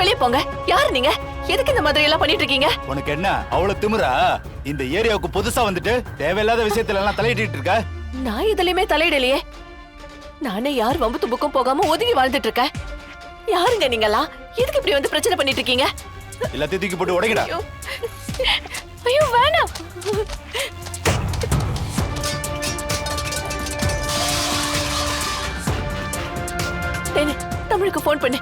வெளியே போங்க. யாரு நீங்க? எதுக்கு இந்த மாதிரி எல்லாம் பண்ணிட்டு இருக்கீங்க? உனக்கு என்ன அவ்வளவு திமிரா? இந்த ஏரியாவுக்கு புதுசா வந்துட்டு தேவையில்லாத விஷயத்துல எல்லாம் தலையிட்டு இருக்க. நான் இதுலயுமே தலையிடலையே. நானே யார் வம்பு தும்புக்கும் போகாம ஒதுங்கி வாழ்ந்துட்டு இருக்கேன். யாருங்க நீங்களா? எதுக்கு இப்படி வந்து பிரச்சனை பண்ணிட்டு இருக்கீங்க? எல்லாத்தையும் தூக்கி போட்டு உடைக்கடா. ஐயோ வேணாம். தமிழுக்கு போன் பண்ணு.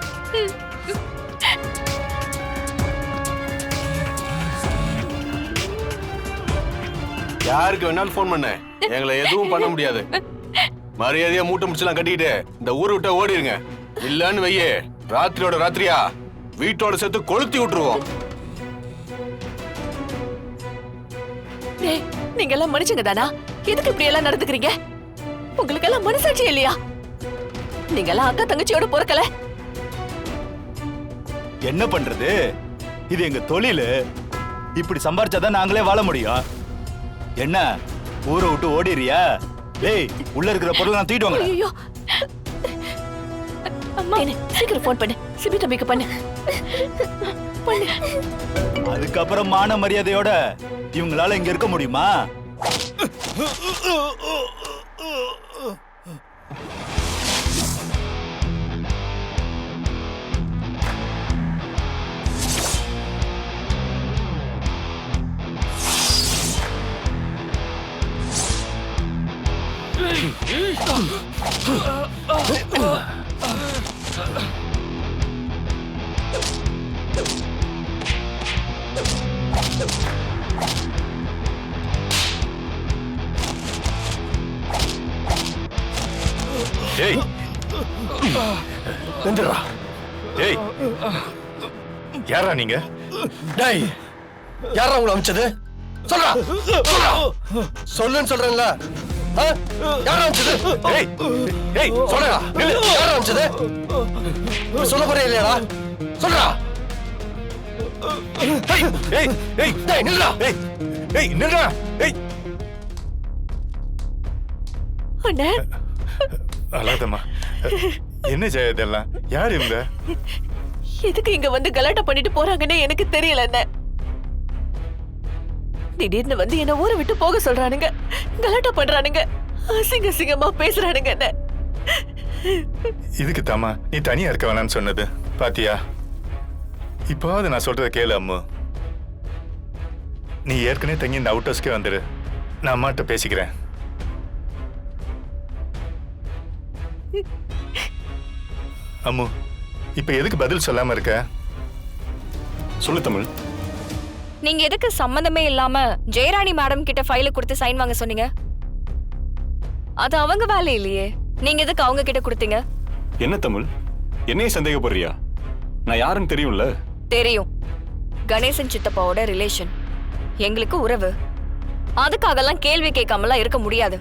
யாருக்கு வேணாலும் போன் பண்ண, எங்களை எதுவும் பண்ண முடியாது. மரியாதையா மூட்டை முடிச்சலாம் கட்டிக்கிட்டு இந்த ஊரை விட்ட ஓடிடுங்க. இல்லன்னு வையே, ராத்திரியோட ராத்திரியா வீட்டோட சேர்த்து கொளுத்தி விட்டுருவோம். நீங்க எல்லாம் மனுஷங்க தானா? எதுக்கு இப்படி எல்லாம் நடந்துக்கிறீங்க? உங்களுக்கு எல்லாம் மனசாட்சி இல்லையா? நீங்க எல்லாம் அக்கா தங்கச்சியோட பொறுக்கல. என்ன பண்றது? இது எங்க தொழில். இப்படி சம்பாரிச்சாதான் நாங்களே வாழ முடியும். என்ன ஊரை விட்டு ஓடிறியா? டேய், உள்ள இருக்கிற பொருள் நான் தூக்கிட்டு வாங்க. ஐயோ அம்மா, சீக்கிரம் போன் பண்ணு. சிபி தம்பிக்கு பண்ணு. அதுக்கப்புறம் மான மரியாதையோட இவங்களால இங்க இருக்க முடியுமா? டேய் நின்றா. டேய் யாரா நீங்க? டேய் யாரா உங்களை அமிச்சது? சொல்றா சொல்றா, சொல்லுன்னு சொல்றேன்ல. யாரா அமிச்சது? டேய் டேய் சொல்றா, யாரா அமிச்சது? சொல்ல போறே இல்லையாடா? சொல்றா. டேய் டேய் டேய் டேய் நில்றா. டேய் டேய் நில்றா. டேய் அண்ணே, அழாதம்மா. என்ன ஜெய இதெல்லாம்? யார் இவங்க? எதுக்கு இங்க வந்து கலாட்டா பண்ணிட்டு போறாங்கன்னு எனக்கு தெரியல அண்ணே. திடீர்னு வந்து என்ன ஊரை விட்டு போக சொல்றானுங்க. கலாட்டா பண்றானுங்க. அசிங்க அசிங்கமா பேசுறானுங்க அண்ணே. இதுக்கு தாமா நீ தனியா இருக்க வேணாம்னு சொன்னது பாத்தியா? இப்போது நான் சொல்றத கேளு அம்மு. நீ ஏற்கனவே தங்கி இந்த அவுட் ஹவுஸ்க்கே வந்துரு. நான் அம்மாட்ட பேசிக்கிறேன். அம்மு, இப்ப எதுக்கு பதில் சொல்லாம இருக்க? சொல்லு தமிழ். நீங்க எதுக்கு சம்பந்தமே இல்லாம ஜெயராணி மேடம் கிட்ட ஃபைல கொடுத்து சைன் வாங்க சொன்னீங்க? அது அவங்க வேலை இல்லையே. நீங்க எதுக்கு அவங்க கிட்ட கொடுத்தீங்க? என்ன தமிழ், என்னைய சந்தேகப்படுறியா? நான் யாருன்னு தெரியும்ல? தெரியும். கணேசன் சித்தப்பாவோட ரிலேஷன், எங்களுக்கு உறவு. அதுக்காகலாம் கேள்வி கேட்காமலாம் இருக்க முடியாது.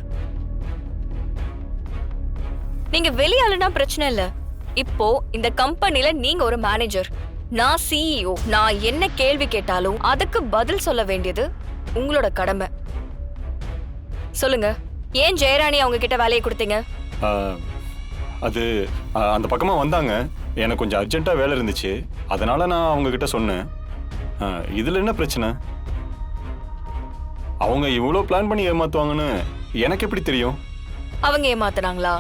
நீங்க வெளியாளுனா பிரச்சனை இல்ல. இப்போ இந்த கம்பெனில நீங்க ஒரு மேனேஜர், நான் சிஇஓ. நான் என்ன கேள்வி கேட்டாலும் அதுக்கு பதில் சொல்ல வேண்டியது உங்களோட கடமை. சொல்லுங்க, ஏன் ஜெயராணி அவங்க கிட்ட வேலையை கொடுத்தீங்க? அது அந்த பக்கமா வந்தாங்க. எனக்கு கொஞ்சம் அர்ஜென்ட்டா வேலை இருந்துச்சு, அதனால நான் அவங்க கிட்ட சொன்னேன். இதுல என்ன பிரச்சனை? அவங்க இவ்வளோ பிளான் பண்ணி ஏமாத்துவாங்கன்னு எனக்கு எப்படி தெரியும்? அவங்க ஏமாத்துனாங்களா?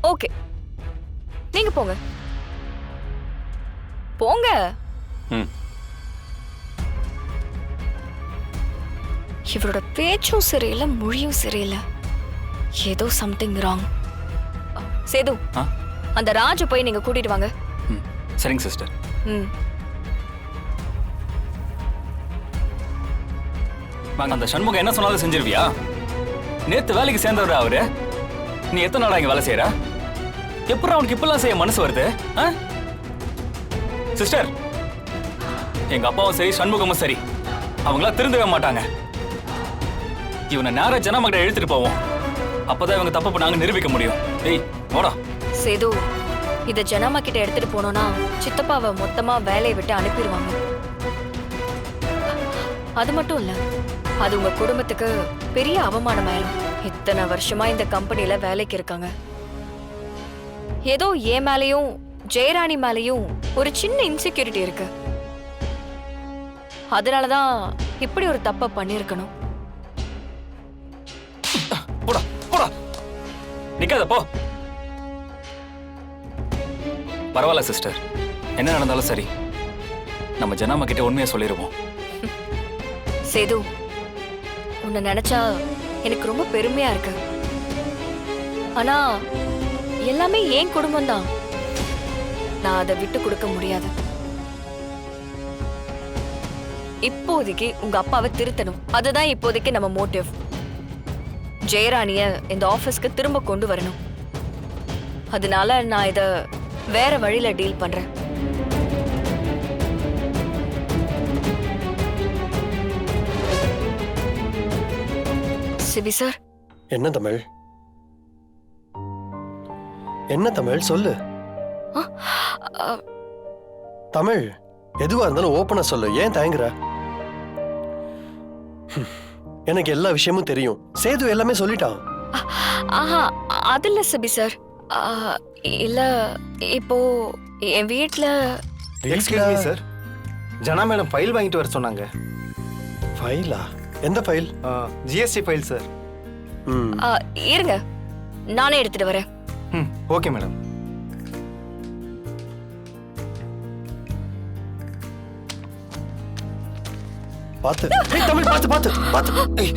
ஓகே, நீங்க போங்க போங்க. இவரோட பேச்சும் சரியில்லை, மொழியும் சரியில்லை. ஏதோ சம்திங் ராங். சேது, அந்த ராஜ போய் நீங்க கூட்டிட்டு வாங்க. சரிங்க சிஸ்டர். வாங்க. அந்த சண்முகம் என்ன சொன்னாலும் செஞ்சிருவியா? நேத்து வேலைக்கு சேர்ந்தவரா அவரு? நீ எத்தனை நாளா இங்க வேலை செய்யற? எப்படி அவனுக்கு இப்பெல்லாம் செய்ய மனசு வருது? சிஸ்டர், எங்க அப்பாவும் சரி சண்முகமும் சரி அவங்களா திருந்தவே மாட்டாங்க. இவனை நேர ஜனமகிட்ட எழுத்துட்டு போவோம். அப்பதான் இவங்க தப்பு பண்ணாங்க நிரூபிக்க முடியும். டேய் போடா. சேது, இத ஜனமா கிட்ட எடுத்துட்டு போனோம்னா சித்தப்பாவை மொத்தமா வேலையை விட்டு அனுப்பிடுவாங்க. அது மட்டும் இல்ல, அது உங்க குடும்பத்துக்கு பெரிய அவமானமாயிரும். இத்தனை வருஷமா இந்த கம்பெனில வேலைக்கு இருக்காங்க. ஏதோ என் மேலையும் ஜெயராணி மேலயும் ஒரு சின்ன இன்செக்யூரிட்டி இருக்கு. அதனாலதான் இப்படி ஒரு தப்ப பண்ணிருக்கணும். போடா போடா, நிக்காத போ. பரவாயில்ல சிஸ்டர், என்ன நடந்தாலும் சரி, நம்ம ஜனாமா கிட்ட உண்மையா சொல்லிடுவோம். சேது, உன்னை நினைச்சா எனக்கு ரொம்ப பெருமையா இருக்கு. ஆனா எல்லாமே ஏன் குடும்பம் தான். நான் அதை விட்டு கொடுக்க முடியாது. இப்போதைக்கு உங்க அப்பாவை திருத்தணும். அதுதான் இப்போதைக்கு நம்ம மோட்டிவ். ஜெயராணிய இந்த ஆபீஸ்க்கு திரும்ப கொண்டு வரணும். அதனால நான் இத வேற வழியில டீல் பண்றேன். சிபி சார். என்ன தமிழ்? என்ன தமிழ் சொல்லு. தமிழ், எதுவா இருந்தாலும் ஓப்பனா சொல்லு. ஏன் தயங்குற? எனக்கு எல்லா விஷயமும் தெரியும். சேது எல்லாமே சொல்லிட்டான். ஆஹா, அது இல்ல சிபி சார். இல்ல, இப்போ என் வீட்ல எக்ஸ்கியூஸ் மீ சார், ஜனா மேடம் ஃபைல் வாங்கிட்டு வர சொன்னாங்க. ஃபைலா? எந்த ஃபைல்? GST file sir. இருங்க, நானே எடுத்துட்டு வரேன். Okay madam. பாத்து. ஏய் தமிழ், பாத்து பாத்து பாத்து. ஏய்.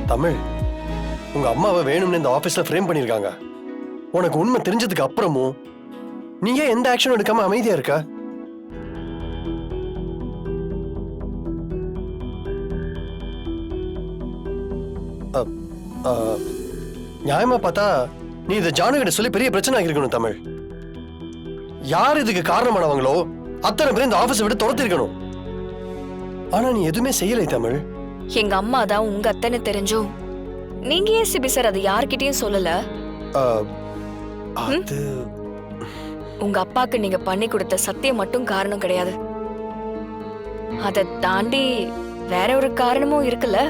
தமிழ், உங்க அம்மாவை வேணும்னு இந்த ஆபீஸ்ல ஃப்ரேம் பண்ணிருக்காங்க. உனக்கு உண்மை தெரிஞ்சதுக்கு அப்புறமும் நீ ஏன் எந்த ஆக்ஷனும் எடுக்காம அமைதியா இருக்க? நியாயமா பார்த்தா நீ இதை ஜானுகிட்ட சொல்லி பெரிய பிரச்சனை ஆகிருக்கணும் தமிழ். யார் இதுக்கு காரணமானவங்களோ அத்தனை பேர் இந்த ஆபீஸை விட்டு துரத்திருக்கணும். ஆனா நீ எதுவுமே செய்யலை தமிழ். எங்க அம்மா தான் உங்க அத்தனை தெரிஞ்சும் நீங்க ஏன் சிபி சார் அதை யார்கிட்டயும் சொல்லல? அது உங்க அப்பாக்கு நீங்க பண்ணி கொடுத்த சத்தியம் மட்டும் காரணம் கிடையாது. அதை தாண்டி வேற ஒரு காரணமும் இருக்குல்ல.